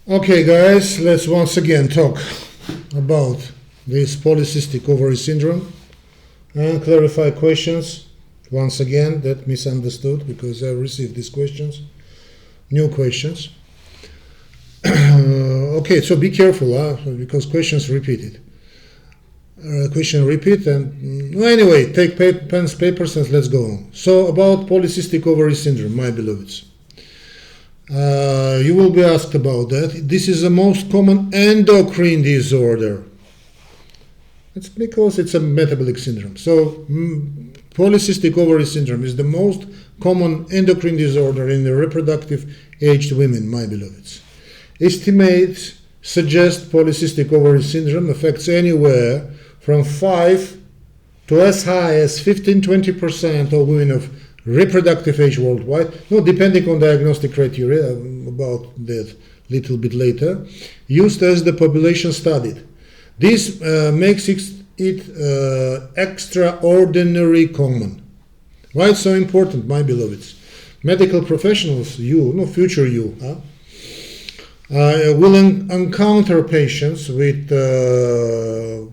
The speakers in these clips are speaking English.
Okay, guys, let's once again talk about this polycystic ovary syndrome and clarify questions once again that misunderstood, because I received these questions, new questions. Okay, so be careful, because questions repeated. Question repeat, and anyway, take pens, papers, and let's go on. So about polycystic ovary syndrome, my beloveds. You will be asked about that. This is the most common endocrine disorder. It's because it's a metabolic syndrome. So polycystic ovary syndrome is the most common endocrine disorder in the reproductive aged women, my beloveds. Estimates suggest polycystic ovary syndrome affects anywhere from 5 to as high as 15-20% of women of reproductive age worldwide, depending on diagnostic criteria, about that little bit later, used as the population studied. This makes it extraordinary common. Why it's so important, my beloveds? Medical professionals, future you, will encounter patients with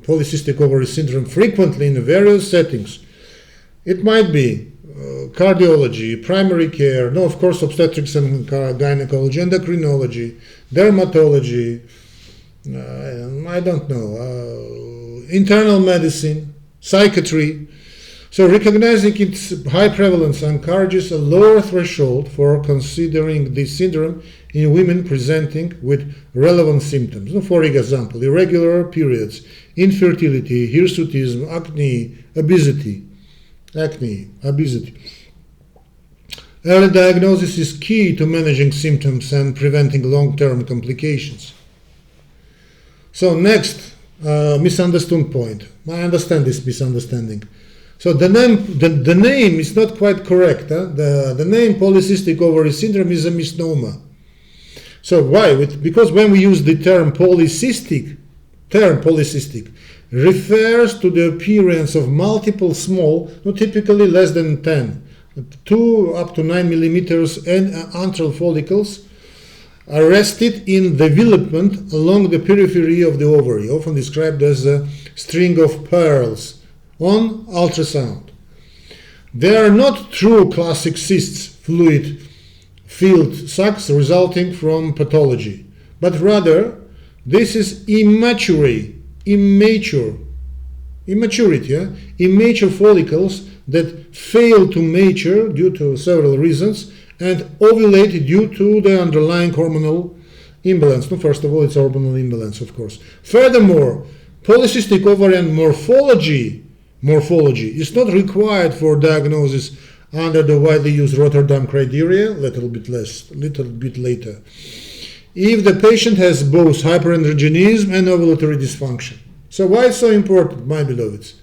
polycystic ovary syndrome frequently in various settings. It might be cardiology, primary care, of course, obstetrics and gynecology, endocrinology, dermatology, I don't know, internal medicine, psychiatry. So recognizing its high prevalence encourages a lower threshold for considering this syndrome in women presenting with relevant symptoms. For example, irregular periods, infertility, hirsutism, acne, obesity. Early diagnosis is key to managing symptoms and preventing long-term complications. So next, misunderstood point. I understand this misunderstanding. So the name is not quite correct. The name polycystic ovary syndrome is a misnomer. So why? Because when we use the term polycystic refers to the appearance of multiple small, typically less than 10, 2 up to 9 millimeters antral follicles arrested in development along the periphery of the ovary, often described as a string of pearls on ultrasound. They are not true classic cysts, fluid-filled sacs resulting from pathology, but rather this is immature follicles that fail to mature due to several reasons and ovulate due to the underlying hormonal imbalance. First of all, it's hormonal imbalance, of course. Furthermore, polycystic ovarian morphology is not required for diagnosis under the widely used Rotterdam criteria, little bit later, if the patient has both hyperandrogenism and ovulatory dysfunction. So why it's so important, my beloveds?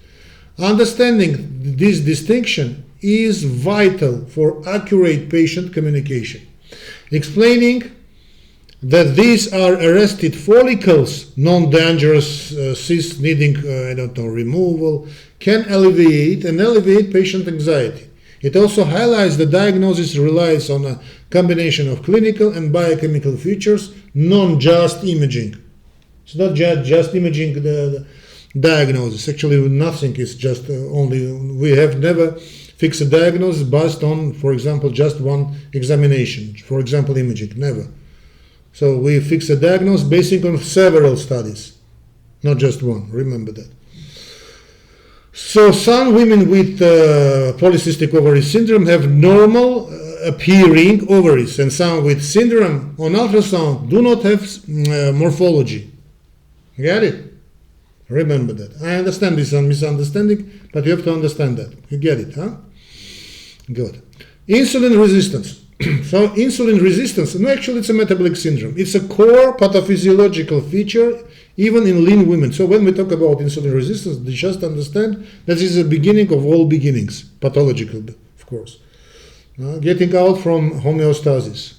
Understanding this distinction is vital for accurate patient communication. Explaining that these are arrested follicles, non-dangerous cysts needing, removal, can alleviate patient anxiety. It also highlights the diagnosis relies on a combination of clinical and biochemical features, not just imaging. It's not just imaging the diagnosis. Actually, nothing is just only. We have never fixed a diagnosis based on, for example, just one examination. For example, imaging, never. So we fix a diagnosis based on several studies, not just one. Remember that. So some women with polycystic ovary syndrome have normal appearing ovaries, and some with syndrome on ultrasound do not have morphology. Get it? Remember that. I understand this misunderstanding, but you have to understand that. You get it, huh? Good. Insulin resistance. So insulin resistance, actually it's a metabolic syndrome. It's a core pathophysiological feature even in lean women. So when we talk about insulin resistance, just understand that this is the beginning of all beginnings, pathological, of course. Getting out from homeostasis.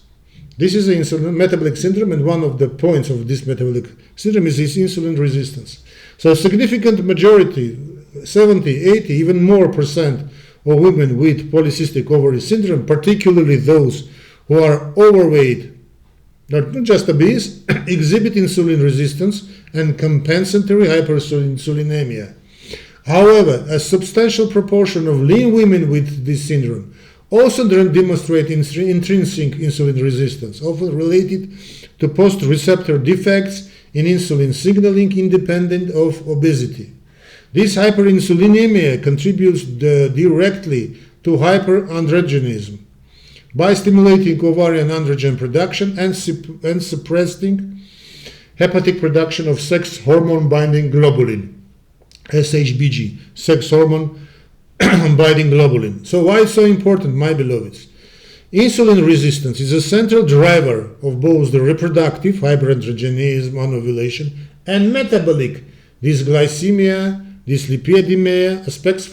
This is the metabolic syndrome, and one of the points of this metabolic syndrome is this insulin resistance. So a significant majority, 70, 80, even more percent of women with polycystic ovary syndrome, particularly those who are overweight, not just obese, exhibit insulin resistance and compensatory hyperinsulinemia. However, a substantial proportion of lean women with this syndrome also demonstrate intrinsic insulin resistance, often related to post-receptor defects in insulin signaling independent of obesity. This hyperinsulinemia contributes directly to hyperandrogenism by stimulating ovarian androgen production and suppressing hepatic production of sex hormone binding globulin, SHBG, sex hormone binding globulin. So why it's so important, my beloveds? Insulin resistance is a central driver of both the reproductive hyperandrogenism on ovulation and metabolic dysglycemia, dyslipidemia, aspects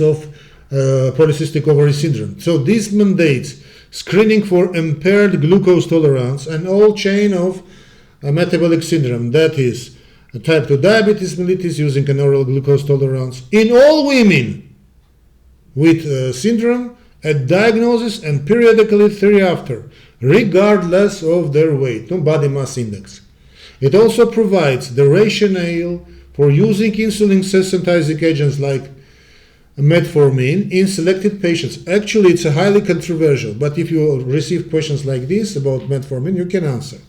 of polycystic ovary syndrome. So this mandates screening for impaired glucose tolerance and all chain of metabolic syndrome, that is type 2 diabetes mellitus using an oral glucose tolerance in all women with syndrome at diagnosis and periodically thereafter, regardless of their weight, no body mass index. It also provides the rationale for using insulin sensitizing agents like metformin in selected patients. Actually, it's a highly controversial, but if you receive questions like this about metformin, you can answer.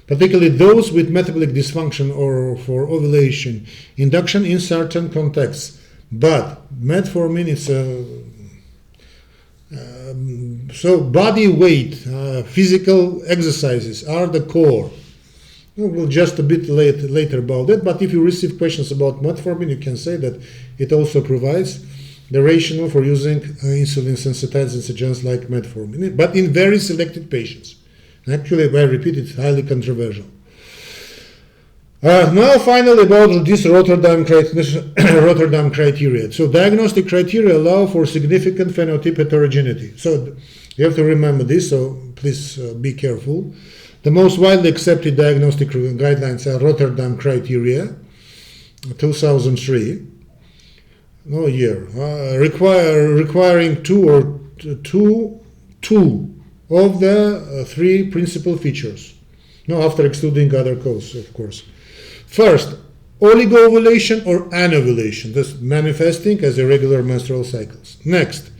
Particularly those with metabolic dysfunction or for ovulation induction in certain contexts. But metformin is so body weight, physical exercises are the core. We'll just a bit later about that, but if you receive questions about metformin, you can say that it also provides the rationale for using insulin sensitizing agents like metformin, but in very selected patients. Actually, I repeat, it's highly controversial. Now, finally, about this Rotterdam criteria. So, diagnostic criteria allow for significant phenotype heterogeneity. So, you have to remember this, so please be careful. The most widely accepted diagnostic guidelines are Rotterdam criteria, 2003, requiring two of the three principal features, after excluding other causes, of course. First, oligo-ovulation or anovulation, thus manifesting as irregular menstrual cycles. Next,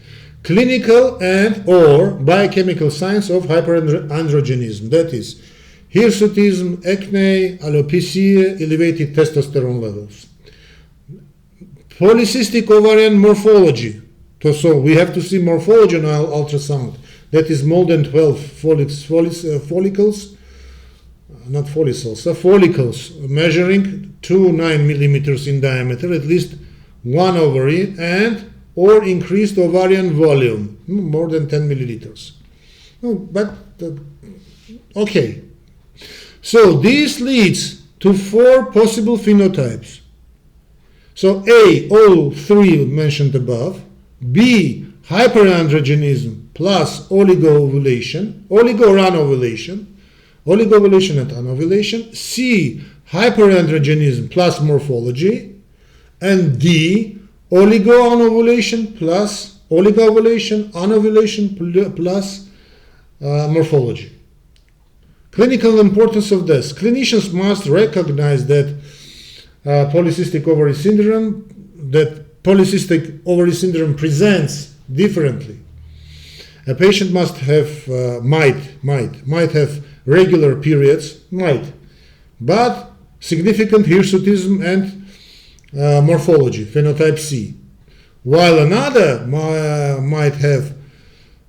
clinical and or biochemical signs of hyperandrogenism, that is, hirsutism, acne, alopecia, elevated testosterone levels. Polycystic ovarian morphology, so we have to see morphology on our ultrasound, that is more than 12 follicles, not follicles, follicles measuring 2 9 millimeters in diameter, at least one ovary, and or increased ovarian volume, more than 10 milliliters. Okay. So this leads to 4 possible phenotypes. So A, all 3 mentioned above. B, hyperandrogenism plus oligo-ovulation, oligo-anovulation and anovulation. C, hyperandrogenism plus morphology. And D, oligo-anovulation plus oligo-ovulation, anovulation plus morphology. Clinical importance of this. Clinicians must recognize that polycystic ovary syndrome presents differently. A patient must have might have regular periods, but significant hirsutism and morphology, phenotype C, while another might have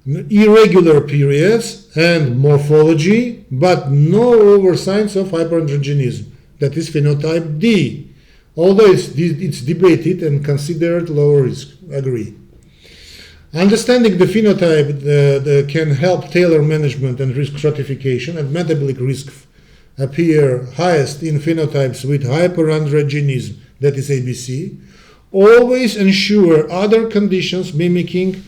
irregular periods and morphology, but no overt signs of hyperandrogenism, that is phenotype D, although it's debated and considered low risk, agree. Understanding the phenotype can help tailor management and risk stratification, and metabolic risk appear highest in phenotypes with hyperandrogenism, that is ABC. Always ensure other conditions mimicking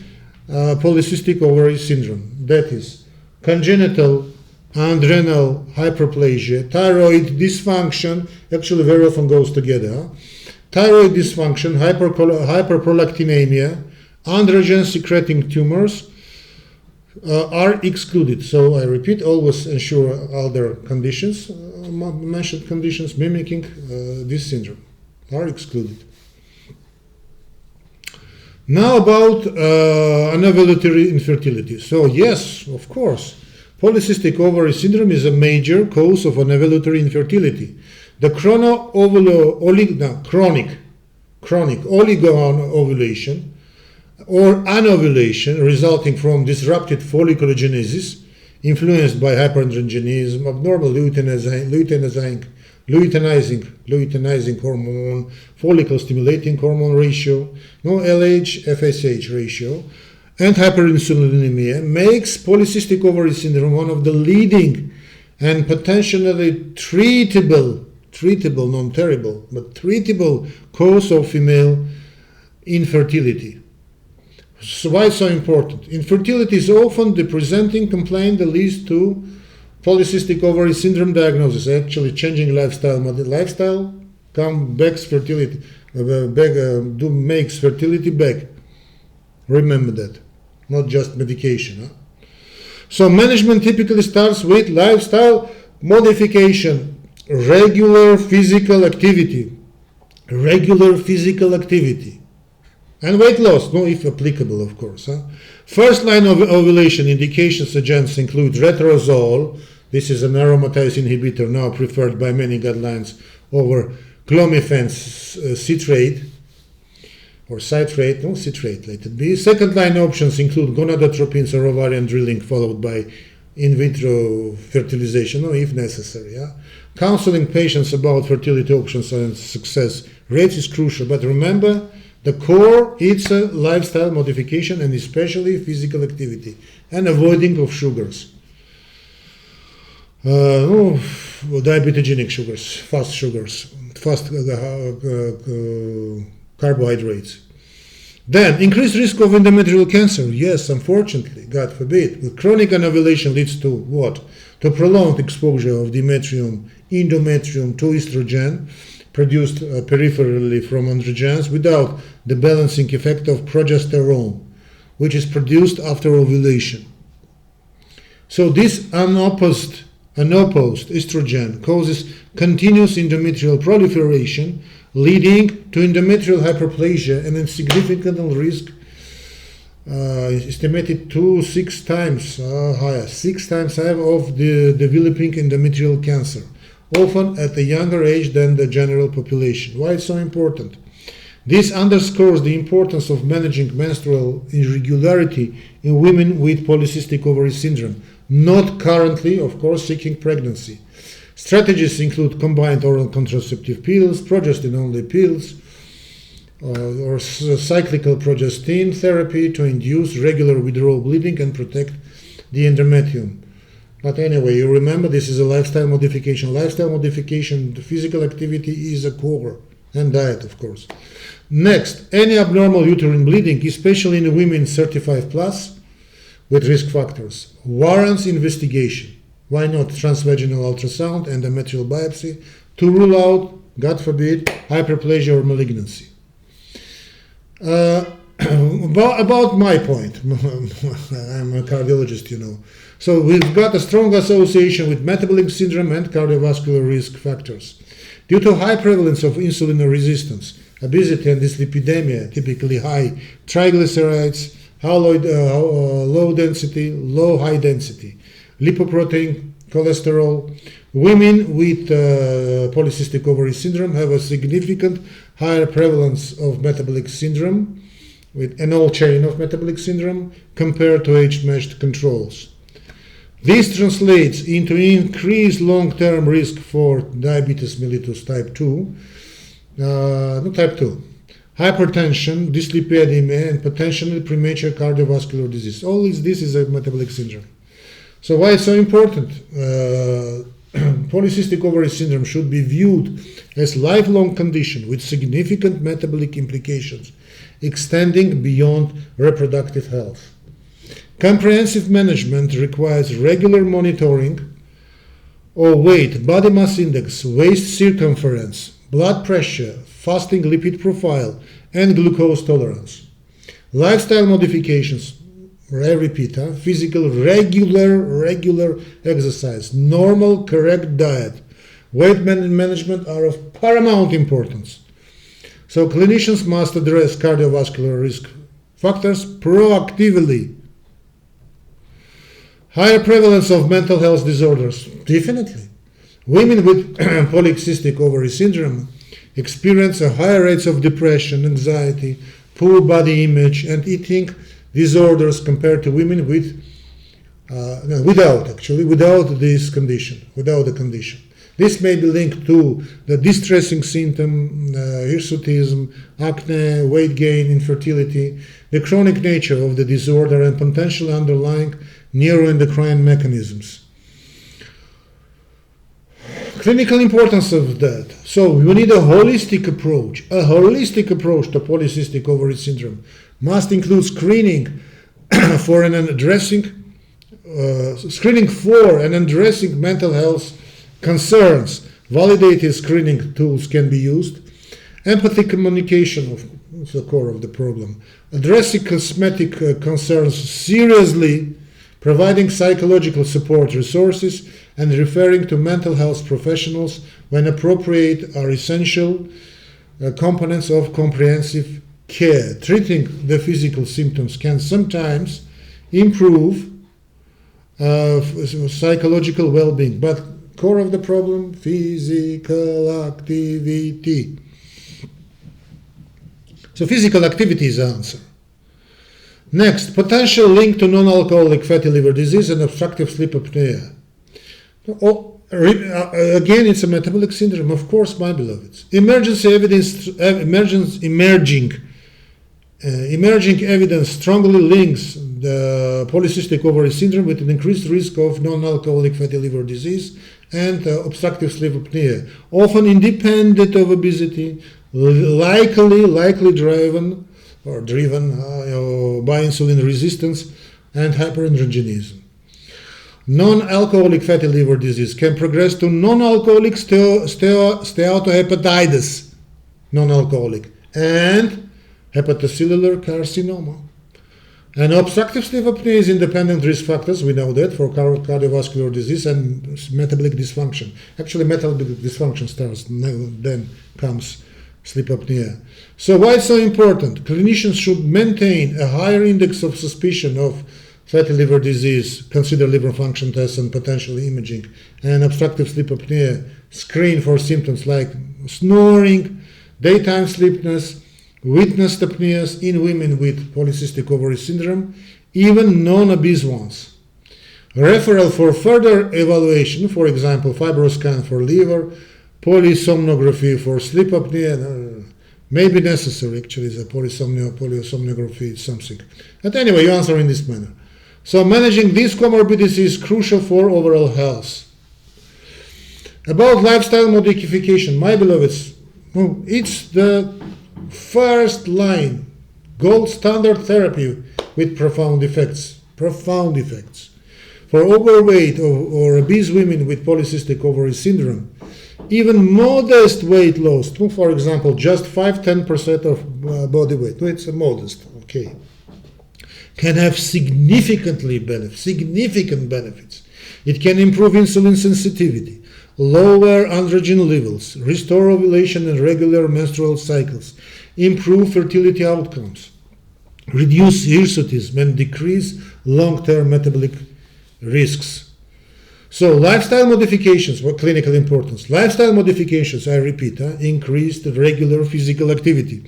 polycystic ovary syndrome, that is congenital adrenal hyperplasia, thyroid dysfunction, actually very often goes together, thyroid dysfunction, hyperprolactinemia, androgen secreting tumors, are excluded. So I repeat, always ensure other conditions, mentioned conditions mimicking this syndrome are excluded. Now about anovulatory infertility. So yes, of course, polycystic ovary syndrome is a major cause of anovulatory infertility. The chronic oligo-ovulation or anovulation resulting from disrupted folliculogenesis influenced by hyperandrogenism, abnormal luteinizing hormone, follicle stimulating hormone ratio, LH-FSH ratio, and hyperinsulinemia makes polycystic ovary syndrome one of the leading and potentially treatable, not terrible, but treatable cause of female infertility. So why so important? Infertility is often the presenting complaint that leads to polycystic ovary syndrome diagnosis. Actually, changing lifestyle makes fertility back. Remember that, not just medication. Huh? So management typically starts with lifestyle modification, regular physical activity, and weight loss, if applicable, of course. Huh? First line of ovulation indication suggestions include retrozole. This is an aromatase inhibitor now preferred by many guidelines over clomiphene citrate, or citrate, let it be. Second line options include gonadotropins or ovarian drilling followed by in vitro fertilization, if necessary. Yeah? Counseling patients about fertility options and success rates is crucial, but remember, the core is a lifestyle modification and especially physical activity and avoiding of sugars. Diabetogenic sugars, fast carbohydrates. Then, increased risk of endometrial cancer. Yes, unfortunately, God forbid. With chronic anovulation leads to what? To prolonged exposure of endometrium to estrogen produced peripherally from androgens without the balancing effect of progesterone, which is produced after ovulation. So this unopposed estrogen causes continuous endometrial proliferation, leading to endometrial hyperplasia and a significant risk estimated to 6 times higher of the developing endometrial cancer, often at a younger age than the general population. Why it's so important? This underscores the importance of managing menstrual irregularity in women with polycystic ovary syndrome, not currently, of course, seeking pregnancy. Strategies include combined oral contraceptive pills, progestin-only pills, or cyclical progestin therapy to induce regular withdrawal bleeding and protect the endometrium. But anyway, you remember this is a lifestyle modification. The physical activity is a core, and diet, of course. Next, any abnormal uterine bleeding, especially in women 35 plus with risk factors, warrants investigation. Why not transvaginal ultrasound and endometrial biopsy to rule out, God forbid, hyperplasia or malignancy? About my point, I'm a cardiologist, So we've got a strong association with metabolic syndrome and cardiovascular risk factors. Due to high prevalence of insulin resistance, obesity and dyslipidemia, typically high triglycerides, low high density, lipoprotein, cholesterol, women with polycystic ovary syndrome have a significant higher prevalence of metabolic syndrome, with an all chain of metabolic syndrome, compared to age-matched controls. This translates into increased long-term risk for diabetes mellitus type 2, hypertension, dyslipidemia, and potentially premature cardiovascular disease. All this is a metabolic syndrome. So why it's so important? Polycystic ovary syndrome should be viewed as lifelong condition with significant metabolic implications extending beyond reproductive health. Comprehensive management requires regular monitoring of weight, body mass index, waist circumference, blood pressure, fasting lipid profile, and glucose tolerance. Lifestyle modifications I repeat, physical, regular exercise, normal, correct diet, weight management are of paramount importance. So clinicians must address cardiovascular risk factors proactively. Higher prevalence of mental health disorders, definitely. Women with polycystic ovary syndrome experience a higher rates of depression, anxiety, poor body image, and eating disorders compared to women with without this condition, without the condition. This may be linked to the distressing symptom, hirsutism, acne, weight gain, infertility, the chronic nature of the disorder, and potential underlying neuroendocrine mechanisms. Clinical importance of that. So we need a holistic approach. A holistic approach to polycystic ovary syndrome must include screening for and addressing mental health concerns. Validated screening tools can be used. Empathy communication of the core of the problem. Addressing cosmetic concerns seriously, providing psychological support resources, and referring to mental health professionals when appropriate are essential components of comprehensive care. Treating the physical symptoms can sometimes improve psychological well-being, but core of the problem, physical activity. So physical activity is the answer. Next, potential link to non-alcoholic fatty liver disease and obstructive sleep apnea. Again, it's a metabolic syndrome, of course, my beloveds. Emerging evidence strongly links the polycystic ovary syndrome with an increased risk of non-alcoholic fatty liver disease and obstructive sleep apnea, often independent of obesity, likely driven by insulin resistance and hyperandrogenism. Non-alcoholic fatty liver disease can progress to non-alcoholic steatohepatitis, non-alcoholic, and hepatocellular carcinoma. And obstructive sleep apnea is independent risk factors, we know that, for cardiovascular disease and metabolic dysfunction. Actually, metabolic dysfunction starts, then comes sleep apnea. So why it's so important? Clinicians should maintain a higher index of suspicion of fatty liver disease, consider liver function tests and potential imaging, and obstructive sleep apnea, screen for symptoms like snoring, daytime sleepiness, witnessed apneas in women with polycystic ovary syndrome, even non-obese ones. Referral for further evaluation, for example, fibroscan for liver, polysomnography for sleep apnea, may be necessary. Actually, the polysomnography is something. But anyway, you answer in this manner. So managing these comorbidities is crucial for overall health. About lifestyle modification, my beloveds, it's the first line, gold standard therapy with profound effects. For overweight or obese women with polycystic ovary syndrome, even modest weight loss, for example, just 5-10% of body weight, it's a modest, okay, can have significant benefits. It can improve insulin sensitivity, lower androgen levels, restore ovulation and regular menstrual cycles, improve fertility outcomes, reduce hirsutism, and decrease long-term metabolic risks. So lifestyle modifications, what clinical importance? Lifestyle modifications, I repeat, increased regular physical activity,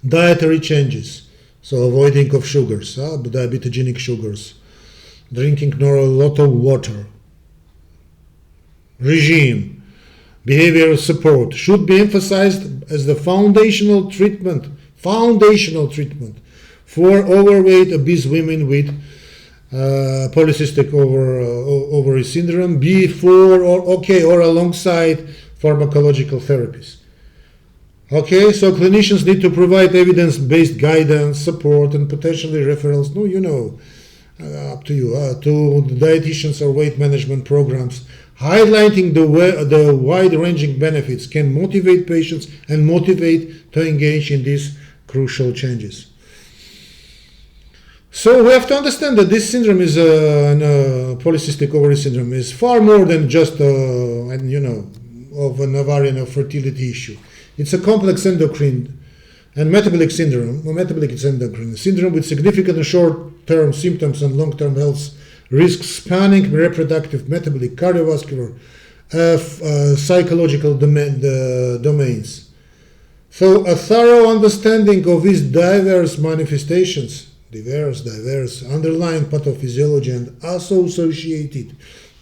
dietary changes, so avoiding of sugars, diabetogenic sugars, drinking a lot of water, regime, behavioral support should be emphasized as the foundational treatment for overweight obese women with polycystic ovary syndrome before or alongside pharmacological therapies. Okay, so clinicians need to provide evidence-based guidance, support, and potentially referrals. Up to you, to dietitians or weight management programs. Highlighting the wide-ranging benefits can motivate patients and motivate to engage in these crucial changes. So we have to understand that this syndrome is polycystic ovary syndrome is far more than just of an ovarian or fertility issue. It's a complex endocrine and metabolic syndrome. Well, metabolic is endocrine syndrome with significant short-term symptoms and long-term health risks spanning reproductive, metabolic, cardiovascular, psychological domains. So a thorough understanding of these diverse manifestations, diverse underlying pathophysiology and associated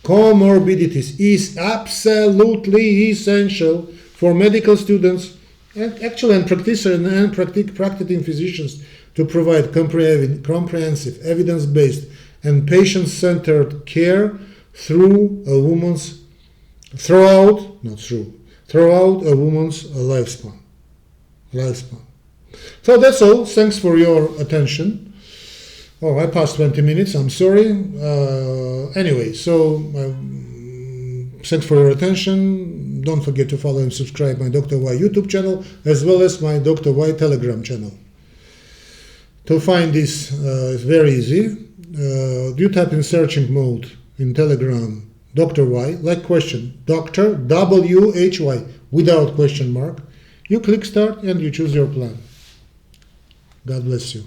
comorbidities is absolutely essential for medical students and practitioners and practicing physicians to provide comprehensive, evidence-based and patient-centered care throughout a woman's lifespan. So that's all. Thanks for your attention. Oh, I passed 20 minutes. I'm sorry. Anyway, so thanks for your attention. Don't forget to follow and subscribe my Dr. Y YouTube channel as well as my Dr. Y Telegram channel. To find this is very easy. You type in searching mode in Telegram Dr. Y, like question, Dr. W-H-Y without question mark. You click start and you choose your plan. God bless you.